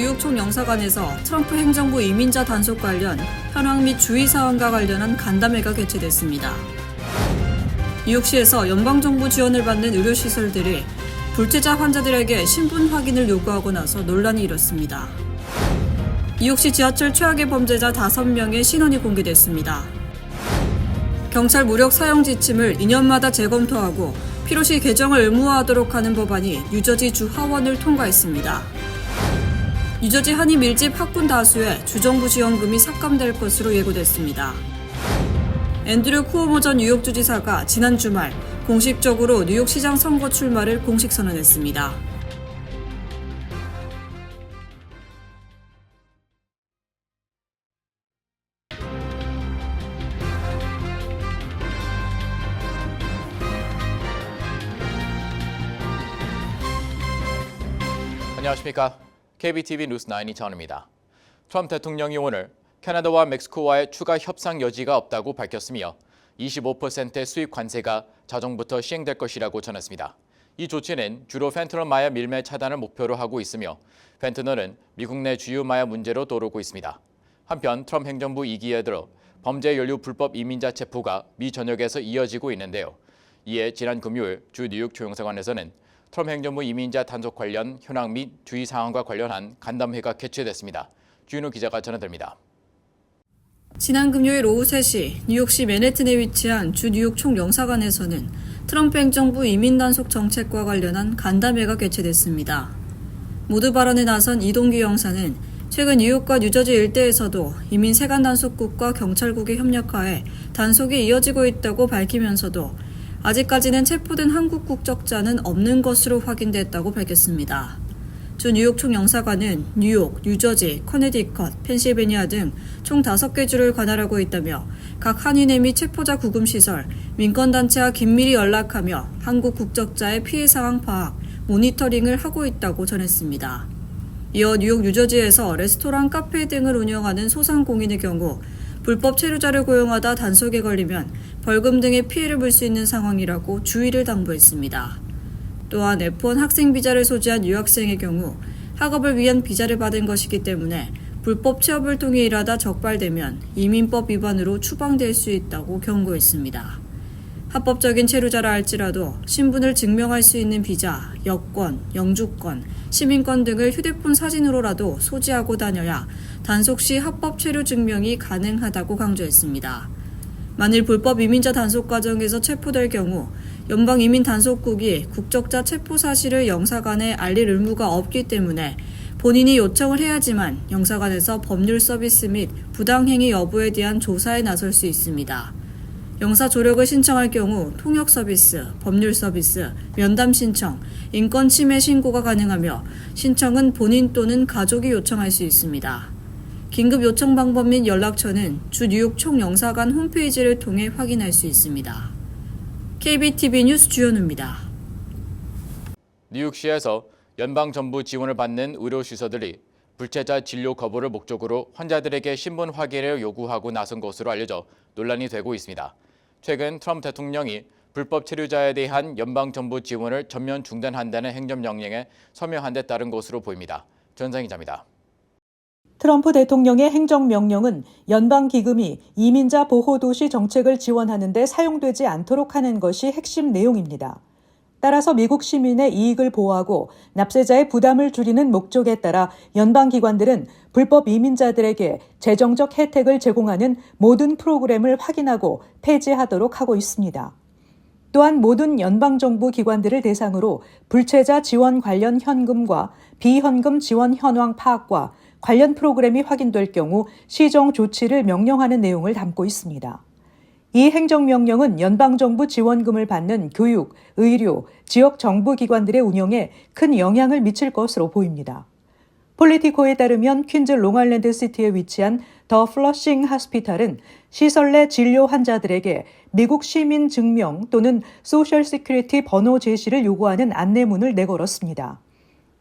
뉴욕 총영사관에서 트럼프 행정부 이민자 단속 관련 현황 및 주의사항과 관련한 간담회가 개최됐습니다. 뉴욕시에서 연방정부 지원을 받는 의료시설들이 불체자 환자들에게 신분 확인을 요구하고 나서 논란이 일었습니다. 뉴욕시 지하철 최악의 범죄자 5명의 신원이 공개됐습니다. 경찰 무력 사용 지침을 2년마다 재검토하고 필요시 개정을 의무화하도록 하는 법안이 뉴저지 주 하원을 통과했습니다. 뉴저지 한인 밀집 학군 다수에 주정부 지원금이 삭감될 것으로 예고됐습니다. 앤드류 쿠오모 전 뉴욕주지사가 지난 주말 공식적으로 뉴욕시장 선거 출마를 공식 선언했습니다. 안녕하십니까. KBTV 뉴스9 이창원입니다. 트럼프 대통령이 오늘 캐나다와 멕시코와의 추가 협상 여지가 없다고 밝혔으며 25%의 수입 관세가 자정부터 시행될 것이라고 전했습니다. 이 조치는 주로 펜트놀 마약 밀매 차단을 목표로 하고 있으며 펜트놀은 미국 내 주요 마약 문제로 떠오르고 있습니다. 한편 트럼프 행정부 2기에 들어 범죄 연루 불법 이민자 체포가 미 전역에서 이어지고 있는데요. 이에 지난 금요일 주 뉴욕 총영사관에서는 트럼프 행정부 이민자 단속 관련 현황 및 주의 사항과 관련한 간담회가 개최됐습니다. 주인우 기자가 전해드립니다. 지난 금요일 오후 3시 뉴욕시 맨해튼에 위치한 주 뉴욕 총영사관에서는 트럼프 행정부 이민 단속 정책과 관련한 간담회가 개최됐습니다. 모두 발언에 나선 이동규 영사는 최근 뉴욕과 뉴저지 일대에서도 이민 세관 단속국과 경찰국의 협력하에 단속이 이어지고 있다고 밝히면서도 아직까지는 체포된 한국 국적자는 없는 것으로 확인됐다고 밝혔습니다. 주 뉴욕 총영사관은 뉴욕, 뉴저지, 커네디컷, 펜실베니아 등 총 5개 주를 관할하고 있다며 각 한인회 및 체포자 구금시설, 민권단체와 긴밀히 연락하며 한국 국적자의 피해 상황 파악, 모니터링을 하고 있다고 전했습니다. 이어 뉴욕, 뉴저지에서 레스토랑, 카페 등을 운영하는 소상공인의 경우 불법 체류자를 고용하다 단속에 걸리면 벌금 등의 피해를 볼 수 있는 상황이라고 주의를 당부했습니다. 또한 F1 학생 비자를 소지한 유학생의 경우 학업을 위한 비자를 받은 것이기 때문에 불법 취업을 통해 일하다 적발되면 이민법 위반으로 추방될 수 있다고 경고했습니다. 합법적인 체류자라 할지라도 신분을 증명할 수 있는 비자, 여권, 영주권, 시민권 등을 휴대폰 사진으로라도 소지하고 다녀야 단속 시 합법 체류 증명이 가능하다고 강조했습니다. 만일 불법 이민자 단속 과정에서 체포될 경우 연방이민단속국이 국적자 체포 사실을 영사관에 알릴 의무가 없기 때문에 본인이 요청을 해야지만 영사관에서 법률 서비스 및 부당행위 여부에 대한 조사에 나설 수 있습니다. 영사 조력을 신청할 경우 통역 서비스, 법률 서비스, 면담 신청, 인권 침해 신고가 가능하며 신청은 본인 또는 가족이 요청할 수 있습니다. 긴급 요청 방법 및 연락처는 주 뉴욕 총영사관 홈페이지를 통해 확인할 수 있습니다. KBTV 뉴스 주현우입니다. 뉴욕시에서 연방정부 지원을 받는 의료시설들이 불체자 진료 거부를 목적으로 환자들에게 신분 확인을 요구하고 나선 것으로 알려져 논란이 되고 있습니다. 최근 트럼프 대통령이 불법 체류자에 대한 연방정부 지원을 전면 중단한다는 행정명령에 서명한 데 따른 것으로 보입니다. 전상 기자입니다. 트럼프 대통령의 행정명령은 연방기금이 이민자 보호도시 정책을 지원하는 데 사용되지 않도록 하는 것이 핵심 내용입니다. 따라서 미국 시민의 이익을 보호하고 납세자의 부담을 줄이는 목적에 따라 연방기관들은 불법 이민자들에게 재정적 혜택을 제공하는 모든 프로그램을 확인하고 폐지하도록 하고 있습니다. 또한 모든 연방정부 기관들을 대상으로 불체자 지원 관련 현금과 비현금 지원 현황 파악과 관련 프로그램이 확인될 경우 시정 조치를 명령하는 내용을 담고 있습니다. 이 행정명령은 연방정부 지원금을 받는 교육, 의료, 지역 정부기관들의 운영에 큰 영향을 미칠 것으로 보입니다. 폴리티코에 따르면 퀸즈 롱아일랜드 시티에 위치한 더 플러싱 하스피탈은 시설 내 진료 환자들에게 미국 시민 증명 또는 소셜 시큐리티 번호 제시를 요구하는 안내문을 내걸었습니다.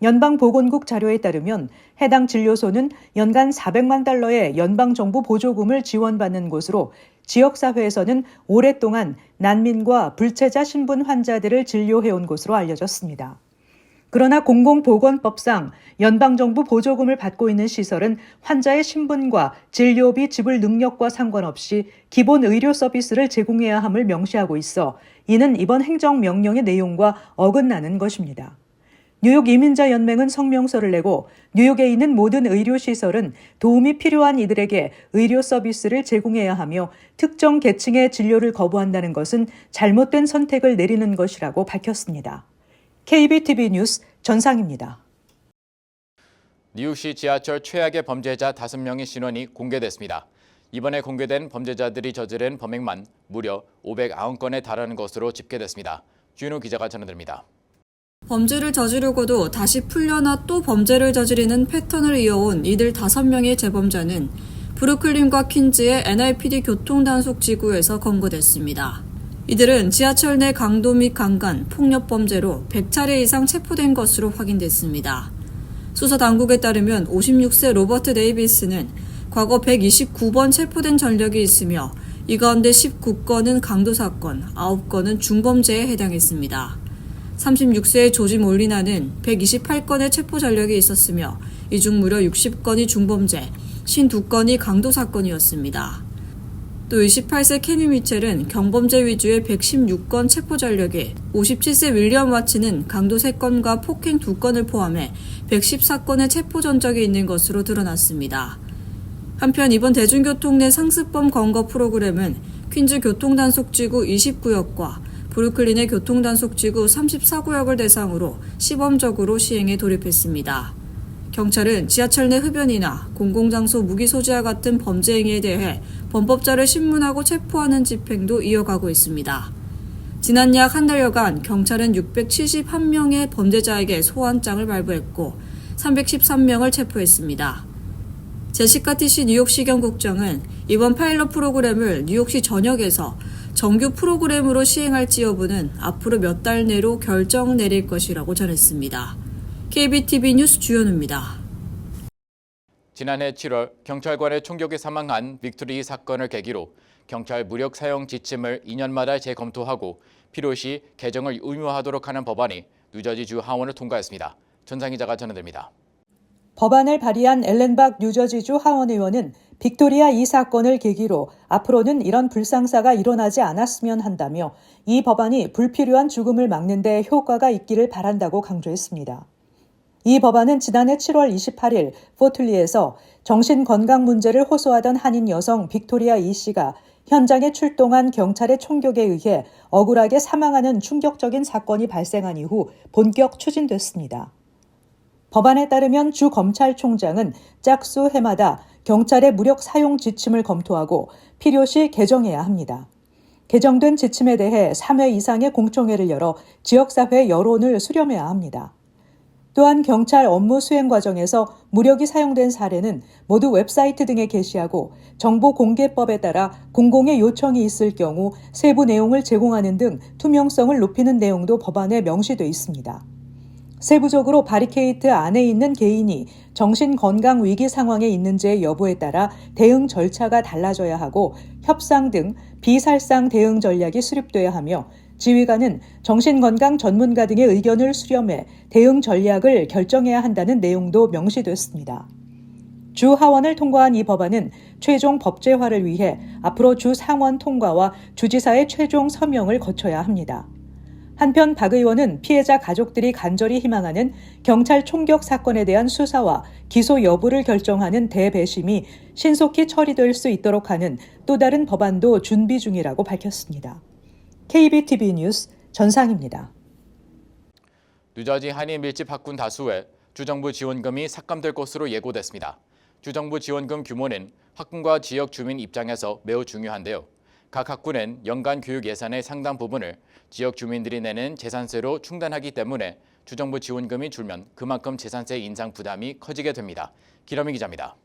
연방보건국 자료에 따르면 해당 진료소는 연간 $400만 달러의 연방정부 보조금을 지원받는 곳으로 지역사회에서는 오랫동안 난민과 불체자 신분 환자들을 진료해온 곳으로 알려졌습니다. 그러나 공공보건법상 연방정부 보조금을 받고 있는 시설은 환자의 신분과 진료비 지불 능력과 상관없이 기본 의료 서비스를 제공해야 함을 명시하고 있어 이는 이번 행정명령의 내용과 어긋나는 것입니다. 뉴욕 이민자연맹은 성명서를 내고 뉴욕에 있는 모든 의료시설은 도움이 필요한 이들에게 의료 서비스를 제공해야 하며 특정 계층의 진료를 거부한다는 것은 잘못된 선택을 내리는 것이라고 밝혔습니다. KBTV 뉴스 전상입니다. 뉴욕시 지하철 최악의 범죄자 5명의 신원이 공개됐습니다. 이번에 공개된 범죄자들이 저지른 범행만 무려 509건에 달하는 것으로 집계됐습니다. 주인우 기자가 전해드립니다. 범죄를 저지르고도 다시 풀려나 또 범죄를 저지르는 패턴을 이어온 이들 5명의 재범자는 브루클린과 퀸즈의 NYPD 교통단속 지구에서 검거됐습니다. 이들은 지하철 내 강도 및 강간, 폭력 범죄로 100차례 이상 체포된 것으로 확인됐습니다. 수사 당국에 따르면 56세 로버트 데이비스는 과거 129번 체포된 전력이 있으며 이 가운데 19건은 강도 사건, 9건은 중범죄에 해당했습니다. 36세의 조지 몰리나는 128건의 체포 전력이 있었으며 이 중 무려 60건이 중범죄, 52건이 강도 사건이었습니다. 또 28세 케니 미첼은 경범죄 위주의 116건 체포 전력에 57세 윌리엄 와츠는 강도 3건과 폭행 2건을 포함해 114건의 체포 전적이 있는 것으로 드러났습니다. 한편 이번 대중교통 내 상습범 검거 프로그램은 퀸즈 교통단속지구 20구역과 브루클린의 교통단속지구 34구역을 대상으로 시범적으로 시행에 돌입했습니다. 경찰은 지하철 내 흡연이나 공공장소 무기 소지와 같은 범죄 행위에 대해 범법자를 신문하고 체포하는 집행도 이어가고 있습니다. 지난 약 한 달여간 경찰은 671명의 범죄자에게 소환장을 발부했고 313명을 체포했습니다. 제시카 티시 뉴욕시경 국장은 이번 파일럿 프로그램을 뉴욕시 전역에서 정규 프로그램으로 시행할지 여부는 앞으로 몇 달 내로 결정을 내릴 것이라고 전했습니다. KBTV 뉴스 주연우입니다. 지난해 7월 경찰관의 총격에 사망한 빅토리 사건을 계기로 경찰 무력 사용 지침을 2년마다 재검토하고 필요시 개정을 의무화하도록 하는 법안이 뉴저지주 하원을 통과했습니다. 전상 기자가 전해드립니다. 법안을 발의한 앨렌박 뉴저지주 하원 의원은 빅토리아 이 사건을 계기로 앞으로는 이런 불상사가 일어나지 않았으면 한다며 이 법안이 불필요한 죽음을 막는 데 효과가 있기를 바란다고 강조했습니다. 이 법안은 지난해 7월 28일 포틀리에서 정신건강 문제를 호소하던 한인 여성 빅토리아 이 씨가 현장에 출동한 경찰의 총격에 의해 억울하게 사망하는 충격적인 사건이 발생한 이후 본격 추진됐습니다. 법안에 따르면 주 검찰총장은 짝수 해마다 경찰의 무력 사용 지침을 검토하고 필요시 개정해야 합니다. 개정된 지침에 대해 3회 이상의 공청회를 열어 지역사회 여론을 수렴해야 합니다. 또한 경찰 업무 수행 과정에서 무력이 사용된 사례는 모두 웹사이트 등에 게시하고 정보공개법에 따라 공공의 요청이 있을 경우 세부 내용을 제공하는 등 투명성을 높이는 내용도 법안에 명시돼 있습니다. 세부적으로 바리케이트 안에 있는 개인이 정신건강 위기 상황에 있는지의 여부에 따라 대응 절차가 달라져야 하고 협상 등 비살상 대응 전략이 수립돼야 하며 지휘관은 정신건강 전문가 등의 의견을 수렴해 대응 전략을 결정해야 한다는 내용도 명시됐습니다. 주 하원을 통과한 이 법안은 최종 법제화를 위해 앞으로 주 상원 통과와 주지사의 최종 서명을 거쳐야 합니다. 한편 박 의원은 피해자 가족들이 간절히 희망하는 경찰 총격 사건에 대한 수사와 기소 여부를 결정하는 대배심이 신속히 처리될 수 있도록 하는 또 다른 법안도 준비 중이라고 밝혔습니다. KBTV 뉴스 전상입니다. 뉴저지 한인 밀집 학군 다수에 주정부 지원금이 삭감될 것으로 예고됐습니다. 주정부 지원금 규모는 학군과 지역 주민 입장에서 매우 중요한데요. 각 학군은 연간 교육 예산의 상당 부분을 지역 주민들이 내는 재산세로 충당하기 때문에 주정부 지원금이 줄면 그만큼 재산세 인상 부담이 커지게 됩니다. 기러미 기자입니다.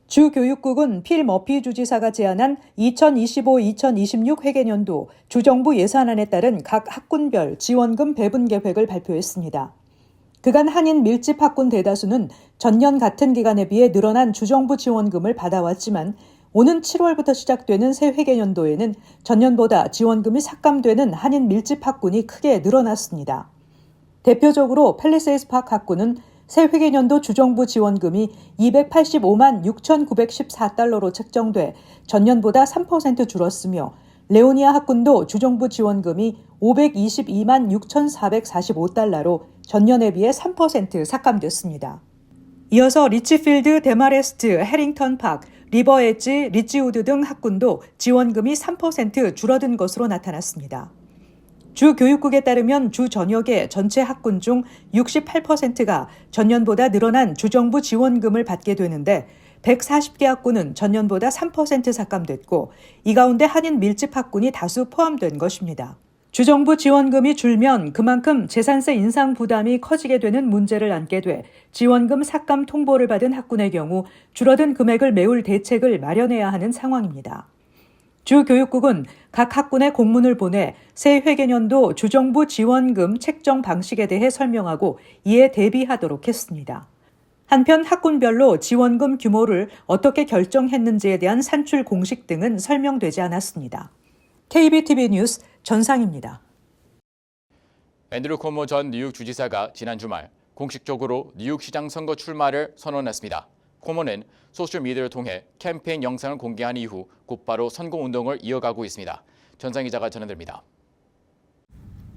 주교육국은 필 머피 주지사가 제안한 2025-2026 회계년도 주정부 예산안에 따른 각 학군별 지원금 배분 계획을 발표했습니다. 그간 한인 밀집 학군 대다수는 전년 같은 기간에 비해 늘어난 주정부 지원금을 받아왔지만 오는 7월부터 시작되는 새 회계년도에는 전년보다 지원금이 삭감되는 한인 밀집 학군이 크게 늘어났습니다. 대표적으로 팰리세이스 파크 학군은 새 회계년도 주정부 지원금이 285만 6,914달러로 책정돼 전년보다 3% 줄었으며 레오니아 학군도 주정부 지원금이 522만 6,445달러로 전년에 비해 3% 삭감됐습니다. 이어서 리치필드, 데마레스트, 해링턴 파크, 리버 엣지, 리치우드 등 학군도 지원금이 3% 줄어든 것으로 나타났습니다. 주 교육국에 따르면 주 전역의 전체 학군 중 68%가 전년보다 늘어난 주정부 지원금을 받게 되는데 140개 학군은 전년보다 3% 삭감됐고 이 가운데 한인 밀집 학군이 다수 포함된 것입니다. 주정부 지원금이 줄면 그만큼 재산세 인상 부담이 커지게 되는 문제를 안게 돼 지원금 삭감 통보를 받은 학군의 경우 줄어든 금액을 메울 대책을 마련해야 하는 상황입니다. 주 교육국은 각 학군에 공문을 보내 새 회계년도 주정부 지원금 책정 방식에 대해 설명하고 이에 대비하도록 했습니다. 한편 학군별로 지원금 규모를 어떻게 결정했는지에 대한 산출 공식 등은 설명되지 않았습니다. KBTV 뉴스 전상입니다. 앤드류 코모 전 뉴욕 주지사가 지난 주말 공식적으로 뉴욕시장 선거 출마를 선언했습니다. 코모는 소셜미디어를 통해 캠페인 영상을 공개한 이후 곧바로 선거운동을 이어가고 있습니다. 전상 기자가 전해드립니다.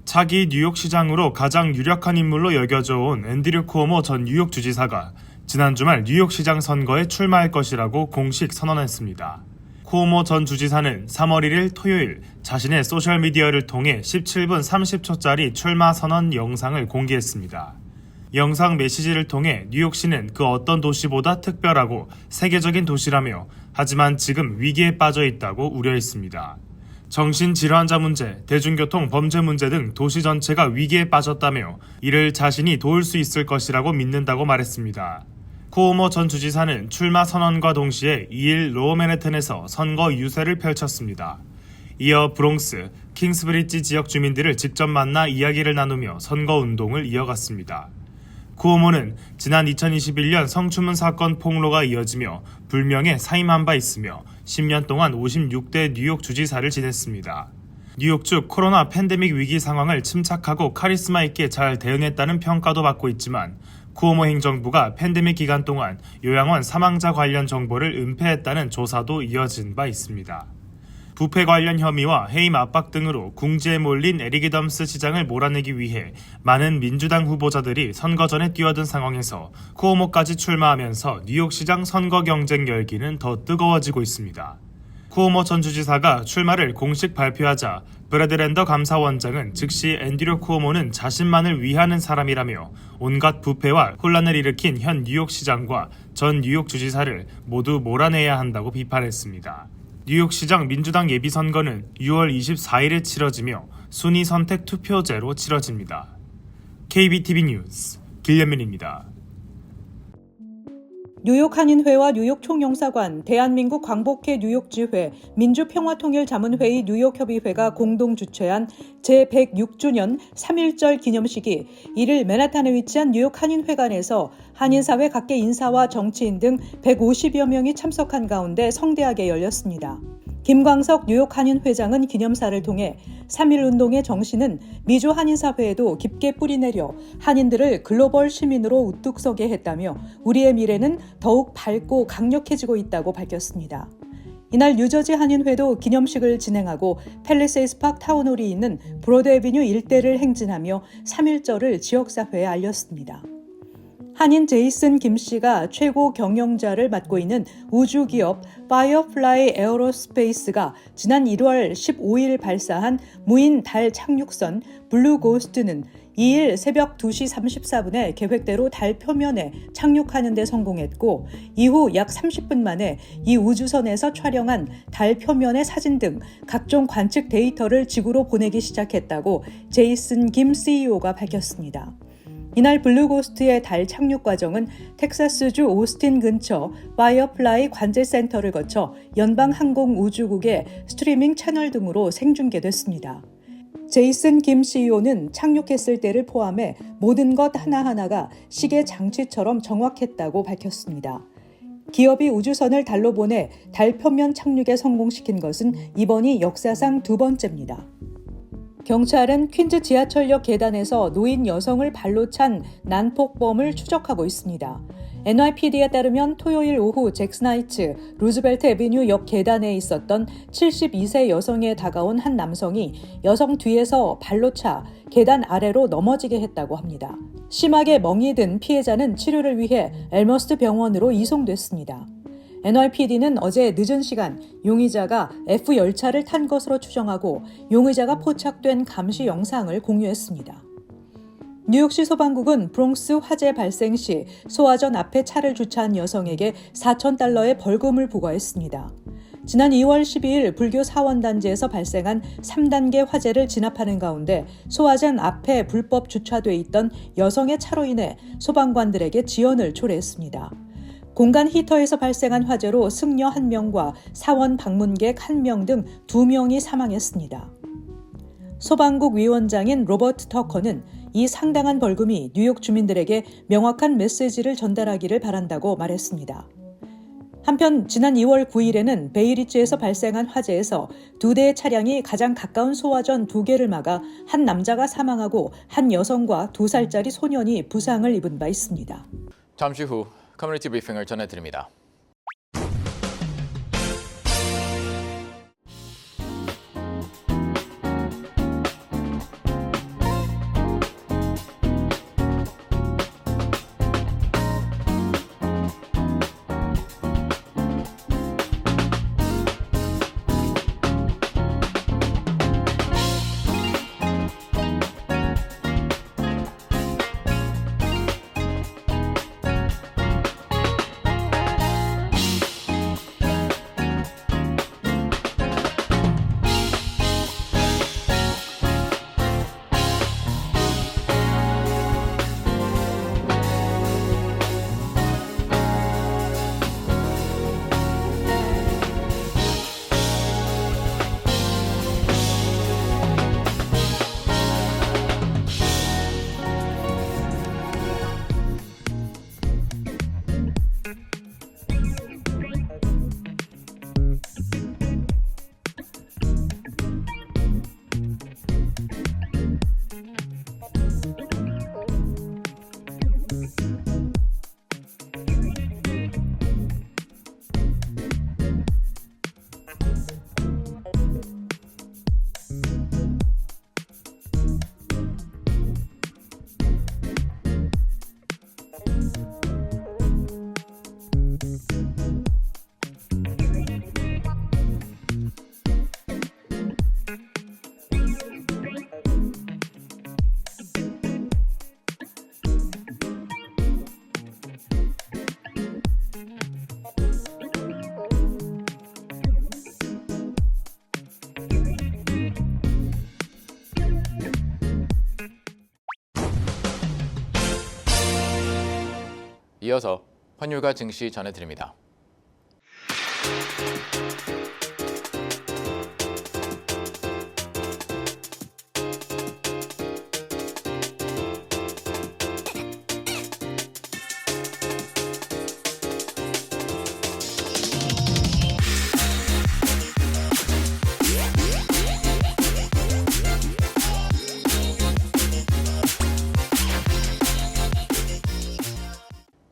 차기 뉴욕시장으로 가장 유력한 인물로 여겨져 온 앤드류 쿠오모 전 뉴욕 주지사가 지난 주말 뉴욕시장 선거에 출마할 것이라고 공식 선언했습니다. 쿠오모 전 주지사는 3월 1일 토요일 자신의 소셜미디어를 통해 17분 30초짜리 출마 선언 영상을 공개했습니다. 영상 메시지를 통해 뉴욕시는 그 어떤 도시보다 특별하고 세계적인 도시라며 하지만 지금 위기에 빠져 있다고 우려했습니다. 정신질환자 문제, 대중교통 범죄 문제 등 도시 전체가 위기에 빠졌다며 이를 자신이 도울 수 있을 것이라고 믿는다고 말했습니다. 쿠오모 전 주지사는 출마 선언과 동시에 2일 로어 맨해튼에서 선거 유세를 펼쳤습니다. 이어 브롱스, 킹스브리지 지역 주민들을 직접 만나 이야기를 나누며 선거운동을 이어갔습니다. 쿠오모는 지난 2021년 성추문 사건 폭로가 이어지며 불명예 사임한 바 있으며 10년 동안 56대 뉴욕 주지사를 지냈습니다. 뉴욕주 코로나 팬데믹 위기 상황을 침착하고 카리스마 있게 잘 대응했다는 평가도 받고 있지만 쿠오모 행정부가 팬데믹 기간 동안 요양원 사망자 관련 정보를 은폐했다는 조사도 이어진 바 있습니다. 부패 관련 혐의와 해임 압박 등으로 궁지에 몰린 에릭 애덤스 시장을 몰아내기 위해 많은 민주당 후보자들이 선거 전에 뛰어든 상황에서 쿠오모까지 출마하면서 뉴욕시장 선거 경쟁 열기는 더 뜨거워지고 있습니다. 쿠오모 전 주지사가 출마를 공식 발표하자 브래드 랜더 감사원장은 즉시 앤드류 쿠오모는 자신만을 위하는 사람이라며 온갖 부패와 혼란을 일으킨 현 뉴욕시장과 전 뉴욕 주지사를 모두 몰아내야 한다고 비판했습니다. 뉴욕시장 민주당 예비선거는 6월 24일에 치러지며 순위 선택 투표제로 치러집니다. KBTV 뉴스 길련민입니다. 뉴욕 한인회와 뉴욕 총영사관, 대한민국 광복회 뉴욕지회, 민주평화통일자문회의 뉴욕협의회가 공동 주최한 제106주년 3.1절 기념식이 1일 맨하탄에 위치한 뉴욕 한인회관에서 한인사회 각계 인사와 정치인 등 150여 명이 참석한 가운데 성대하게 열렸습니다. 김광석 뉴욕 한인회장은 기념사를 통해 3.1운동의 정신은 미주 한인사회에도 깊게 뿌리내려 한인들을 글로벌 시민으로 우뚝 서게 했다며 우리의 미래는 더욱 밝고 강력해지고 있다고 밝혔습니다. 이날 뉴저지 한인회도 기념식을 진행하고 팰리세이스 파크 타운홀이 있는 브로드 애비뉴 일대를 행진하며 3.1절을 지역사회에 알렸습니다. 한인 제이슨 김 씨가 최고 경영자를 맡고 있는 우주기업 파이어플라이 에어로스페이스가 지난 1월 15일 발사한 무인 달 착륙선 블루 고스트는 2일 새벽 2시 34분에 계획대로 달 표면에 착륙하는 데 성공했고 이후 약 30분 만에 이 우주선에서 촬영한 달 표면의 사진 등 각종 관측 데이터를 지구로 보내기 시작했다고 제이슨 김 CEO가 밝혔습니다. 이날 블루고스트의 달 착륙 과정은 텍사스주 오스틴 근처 파이어플라이 관제센터를 거쳐 연방항공우주국의 스트리밍 채널 등으로 생중계됐습니다. 제이슨 김 CEO는 착륙했을 때를 포함해 모든 것 하나하나가 시계 장치처럼 정확했다고 밝혔습니다. 기업이 우주선을 달로 보내 달 표면 착륙에 성공시킨 것은 이번이 역사상 두 번째입니다. 경찰은 퀸즈 지하철역 계단에서 노인 여성을 발로 찬 난폭범을 추적하고 있습니다. NYPD에 따르면 토요일 오후 잭슨하이츠 루즈벨트 애비뉴 역 계단에 있었던 72세 여성에 다가온 한 남성이 여성 뒤에서 발로 차 계단 아래로 넘어지게 했다고 합니다. 심하게 멍이 든 피해자는 치료를 위해 엘머스트 병원으로 이송됐습니다. NYPD는 어제 늦은 시간 용의자가 F열차를 탄 것으로 추정하고 용의자가 포착된 감시 영상을 공유했습니다. 뉴욕시 소방국은 브롱스 화재 발생 시 소화전 앞에 차를 주차한 여성에게 $4,000의 벌금을 부과했습니다. 지난 2월 12일 불교 사원단지에서 발생한 3단계 화재를 진압하는 가운데 소화전 앞에 불법 주차돼 있던 여성의 차로 인해 소방관들에게 지연을 초래했습니다. 공간 히터에서 발생한 화재로 승려 1명과 사원 방문객 1명 등 2명이 사망했습니다. 소방국 위원장인 로버트 터커는 이 상당한 벌금이 뉴욕 주민들에게 명확한 메시지를 전달하기를 바란다고 말했습니다. 한편 지난 2월 9일에는 베이리지에서 발생한 화재에서 2대의 차량이 가장 가까운 소화전 2개를 막아 한 남자가 사망하고 한 여성과 2살짜리 소년이 부상을 입은 바 있습니다. 잠시 후 커뮤니티 브리핑을 전해드립니다. 이어서 환율과 증시 전해드립니다.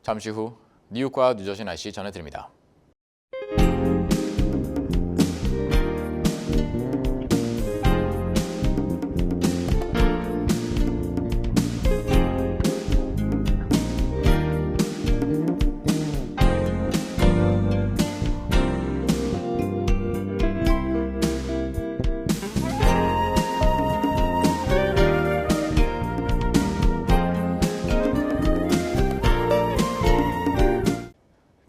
잠시 후 뉴욕과 뉴저지 날씨 전해드립니다.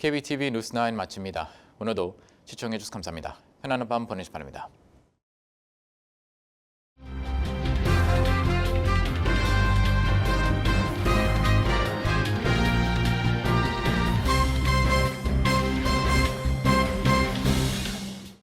KBTV 뉴스 9 마칩니다. 오늘도 시청해주셔서 감사합니다. 편안한 밤 보내시기 바랍니다.